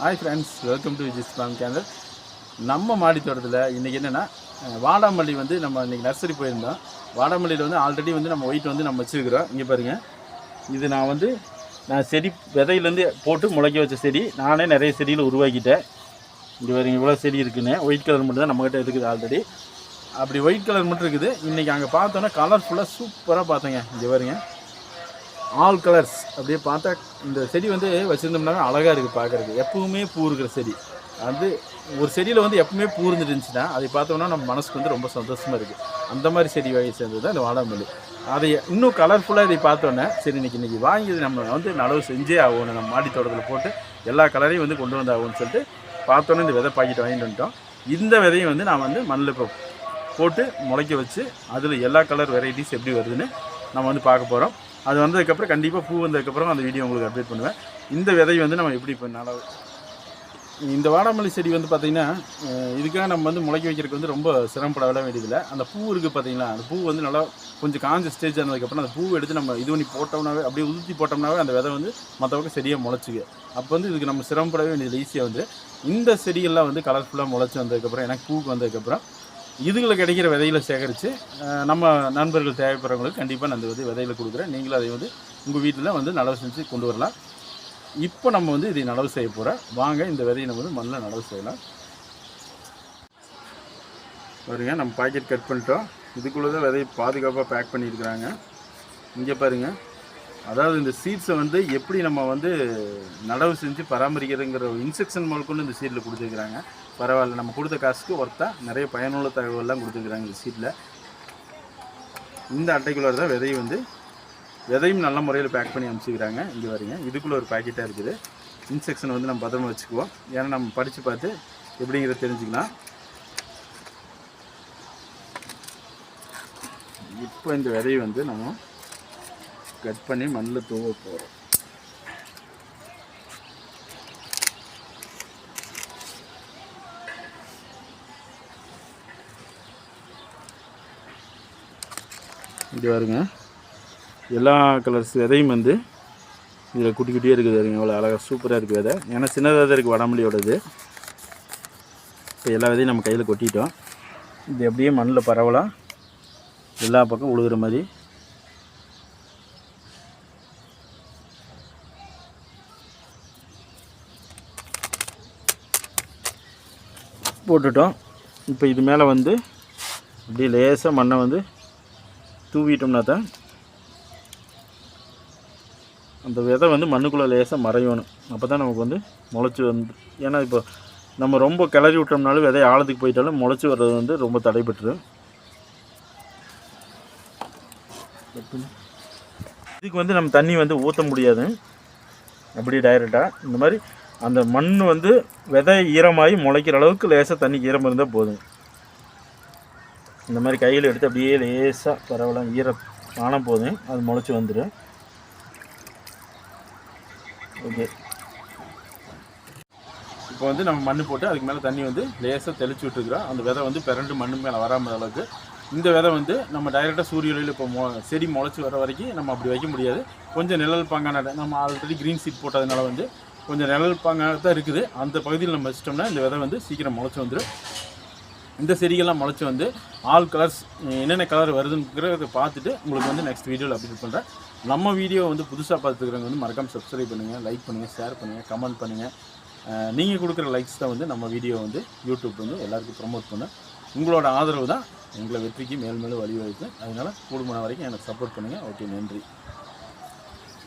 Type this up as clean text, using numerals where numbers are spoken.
Hi friends, welcome to Vijay's Farm Channel. நம்ம மாடி தோட்டத்தில் இன்றைக்கி என்னென்னா வாடாமல்லி வந்து நம்ம இன்றைக்கி நர்சரி போயிருந்தோம். வாடாமல்லியில் வந்து ஆல்ரெடி வந்து நம்ம ஒயிட் வந்து நம்ம வச்சுருக்கிறோம். இங்கே பாருங்கள், இது நான் செடி விதையிலேருந்து போட்டு முளைக்க வச்ச செடி. நானே நிறைய செடியில் உருவாக்கிட்டேன். இங்கே பாருங்க, இவ்வளோ செடி இருக்குன்னு. ஒயிட் கலர் மட்டும் தான் நம்மக்கிட்ட இருக்குது ஆல்ரெடி. அப்படி ஒயிட் கலர் மட்டும் இருக்குது. இன்றைக்கி அங்கே பார்த்தோன்னா கலர்ஃபுல்லாக சூப்பராக பார்த்தேங்க. இங்கே பாருங்க, ஆல் கலர்ஸ் அப்படியே பார்த்தா இந்த செடி வந்து வச்சுருந்தோம்னா அழகாக இருக்குது பார்க்குறதுக்கு. எப்பவுமே பூ இருக்கிற செடி வந்து ஒரு செடியில் வந்து எப்பவுமே பூ இருந்துருந்துச்சுன்னா அதை பார்த்தோம்னா நம்ம மனசுக்கு வந்து ரொம்ப சந்தோஷமாக இருக்குது. அந்த மாதிரி செடி வகை சேர்ந்தது தான் இந்த வாடாமல்லி. அதை இன்னும் கலர்ஃபுல்லாக இதை பார்த்தோன்னே சரி இன்றைக்கி வாங்கி நம்ம வந்து நடவு செஞ்சே ஆகணும், நம்ம மாடி தோட்டத்தில் போட்டு எல்லா கலரையும் வந்து கொண்டு வந்தாகணும்னு சொல்லிட்டு பார்த்தோன்னே இந்த விதை பாக்கெட் வாங்கிட்டு வந்துட்டோம். இந்த விதையும் வந்து நான் வந்து மண்ணில் இப்போ போட்டு முளைக்க வச்சு அதில் எல்லா கலர் வெரைட்டிஸ் எப்படி வருதுன்னு நம்ம வந்து பார்க்க போகிறோம். அது வந்ததுக்கப்புறம் கண்டிப்பாக பூ வந்ததுக்கப்புறம் அந்த வீடியோ உங்களுக்கு அப்டேட் பண்ணுவேன். இந்த விதை வந்து நம்ம எப்படி இப்போ இந்த வாடாமல்லி செடி வந்து பார்த்திங்கன்னா இதுக்காக நம்ம வந்து முளைக்க வைக்கிறதுக்கு வந்து ரொம்ப சிரமப்பட வேண்டியதில்லை. அந்த பூ இருக்குது பார்த்திங்களா, அந்த பூ வந்து நல்லா கொஞ்சம் காஞ்ச ஸ்டேஜ் ஆனதுக்கப்புறம் அந்த பூ எடுத்து நம்ம இது பண்ணி போட்டோம்னாவே அப்படியே உதுத்தி போட்டோம்னாவே அந்த விதை வந்து மற்றவங்க செடியாக முளைச்சிக்கு. அப்போ வந்து இதுக்கு நம்ம சிரமப்படவே வேண்டியதில்லை. ஈஸியாக வந்து இந்த செடிகள்லாம் வந்து கலர்ஃபுல்லாக முளைச்சி வந்ததுக்கப்புறம் எனக்கு பூக்கு வந்ததுக்கப்புறம் இதுகளை கிடைக்கிற விதைகளை சேகரித்து நம்ம நண்பர்கள் தேவைப்படுறவங்களுக்கு கண்டிப்பாக நான் அந்த விதைகளை கொடுக்குறேன். நீங்களும் அதை வந்து உங்கள் வீட்டில் வந்து நடவு செஞ்சு கொண்டு வரலாம். இப்போ நம்ம வந்து இதை நடவு செய்ய போகிறோம். வாங்க இந்த விதையை நம்ம வந்து மண்ணில் நடவு செய்யலாம். பாருங்க, நம்ம பாக்கெட் கட் பண்ணிட்டோம். இதுக்குள்ளே தான் விதையை பாதுகாப்பாக பேக் பண்ணியிருக்கிறாங்க. இங்கே பாருங்கள், அதாவது இந்த சீட்ஸை வந்து எப்படி நம்ம வந்து நடவு செஞ்சு பராமரிக்கிறதுங்கிற இன்ஸ்ட்ரக்ஷன் முதற்கொண்டு இந்த சீட்டில் கொடுத்துருக்குறாங்க. பரவாயில்ல, நம்ம கொடுத்த காசுக்கு ஒர்த்தாக நிறைய பயனுள்ள தகவல்லாம் கொடுத்துருக்குறாங்க இந்த சீட்டில். இந்த அட்டைக்குள்ளே தான் விதையும் நல்ல முறையில் பேக் பண்ணி அனுப்பிச்சிக்கிறாங்க. இங்கே வரீங்க, இதுக்குள்ளே ஒரு பேக்கெட்டாக இருக்குது. இன்ஸ்ட்ரக்ஷன் வந்து நம்ம பத்திரமா வச்சுக்குவோம். ஏன்னா நம்ம படித்து பார்த்து எப்படிங்கிறத தெரிஞ்சுக்கலாம். இப்போ இந்த விதையை வந்து நம்ம கட் பண்ணி மண்ணில் தூவ போகிறோம். இங்கே பாருங்க, எல்லா கலர்ஸ் விதையும் வந்து இதில் குட்டி குட்டியாக இருக்குது. பாருங்க, எவ்வளோ அழகாக சூப்பராக இருக்குது விதை. ஏன்னா சின்னதாக தான் இருக்குது வடமல்லியோடது. இப்போ எல்லா விதையும் நம்ம கையில் கொட்டிட்டோம். இது எப்படியே மண்ணில் பரவலாம் எல்லா பக்கம் உழுகுற மாதிரி போட்டுட்டோம். இப்போ இது மேலே வந்து அப்படியே லேசாக மண்ணை வந்து தூவிட்டோம்னா தான் அந்த விதை வந்து மண்ணுக்குள்ளே லேசாக மறையணும். அப்போ தான் நமக்கு வந்து முளைச்சி வந்து, ஏன்னா இப்போ நம்ம ரொம்ப கிளறி விட்டோம்னாலும் விதை ஆழத்துக்கு போயிட்டாலும் முளைச்சி வர்றது வந்து ரொம்ப தடைபட்டுரும். இதுக்கு வந்து நம்ம தண்ணி வந்து ஊற்ற முடியாது அப்படியே டைரெக்டாக. இந்த மாதிரி அந்த மண் வந்து விதை ஈரமாகி முளைக்கிற அளவுக்கு லேசாக தண்ணி ஈரம் இருந்தால் போதும். இந்த மாதிரி கையில் எடுத்து அப்படியே லேசாக பரவலாம் ஈரம் ஆனால் போதும், அது முளைச்சி வந்துடும். ஓகே, இப்போ வந்து நம்ம மண் போட்டு அதுக்கு மேலே தண்ணி வந்து லேசாக தெளிச்சு விட்டுருக்குறோம். அந்த விதை வந்து பிறண்டு மண்ணு மேலே வராமல் அளவுக்கு. இந்த விதை வந்து நம்ம டைரெக்டாக சூரிய ஒளியில் இப்போ செடி முளைச்சி வர வரைக்கும் நம்ம அப்படி வைக்க முடியாது. கொஞ்சம் நிழல் பாங்கான நம்ம ஆல்ரெடி க்ரீன் சீட் போட்டதுனால வந்து கொஞ்சம் நிழல் பாங்காக தான் இருக்குது. அந்த பகுதியில் நம்ம வச்சிட்டோம்னா இந்த விதை வந்து சீக்கிரம் முளைச்சி வந்துடும். இந்த செடிகள்லாம் முளைச்சி வந்து ஆல் கலர்ஸ் என்னென்ன கலர் வருதுங்கிறத பார்த்துட்டு உங்களுக்கு வந்து நெக்ஸ்ட் வீடியோவில் அப்டேட் பண்ணுறேன். நம்ம வீடியோ வந்து புதுசாக பார்த்துக்கிறவங்க வந்து மறக்காமல் சப்ஸ்கிரைப் பண்ணுங்கள், லைக் பண்ணுங்கள், ஷேர் பண்ணுங்கள், கமெண்ட் பண்ணுங்கள். நீங்கள் கொடுக்குற லைக்ஸ் தான் வந்து நம்ம வீடியோ வந்து யூடியூப் வந்து எல்லாருக்கும் ப்ரொமோட் பண்ண. உங்களோட ஆதரவு தான் எங்களை வெற்றிக்கு மேல் மேலும் வழிவகுக்கும். அதனால் கூடுமான வரைக்கும் எனக்கு சப்போர்ட் பண்ணுங்கள். ஓகே, நன்றி.